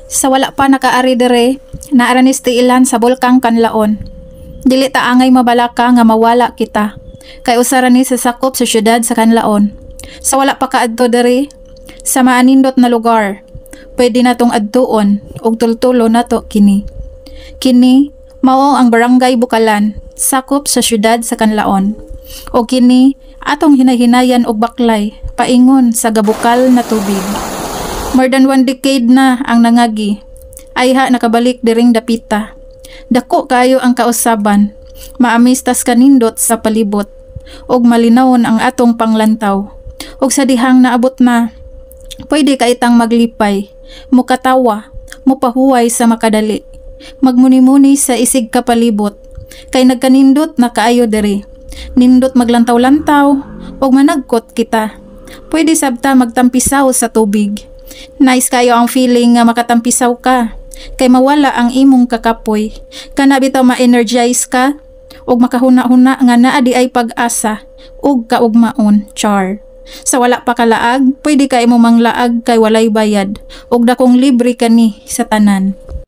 Sa wala pa nakaari dire, naaranis ti ilan sa bulkang Kanlaon. Dili ta angay mabalaka nga mawala kita. Kay usara ni sa sakop sa syudad sa Kanlaon. Sa wala pa kaadto dire, sa maanindot na lugar, pwede natong adtuon og tultulo nato kini. Kini mao ang barangay Bukalan, sakop sa syudad sa Kanlaon. O kini atong hinahinayan og baklay paingon sa gabukal na tubig. More than 1 decade na ang nangagi. Ayha nakabalik diring dapita. Dako kayo ang kausaban. Maamistas kanindot sa palibot. Og malinawon ang atong panglantaw. Og sa dihang naabot na, pwede ka itang maglipay, mukatawa, mupahuway sa makadali. Magmuni-muni sa isig kapalibot. Kay nagkanindot na kaayo diri. Nindot maglantaw-lantaw, og managkot kita. Pwede sabta magtampisaw sa tubig. Nice kayo ang feeling nga makatampisaw ka. Kay mawala ang imong kakapoy. Kana bitaw ma-energize ka, og makahuna-huna nga naa di ay pag-asa, og kaugmaon, char. Sa wala pa kalaag, pwede ka imo manglaag kay walay bayad, og dakong libre kani sa tanan.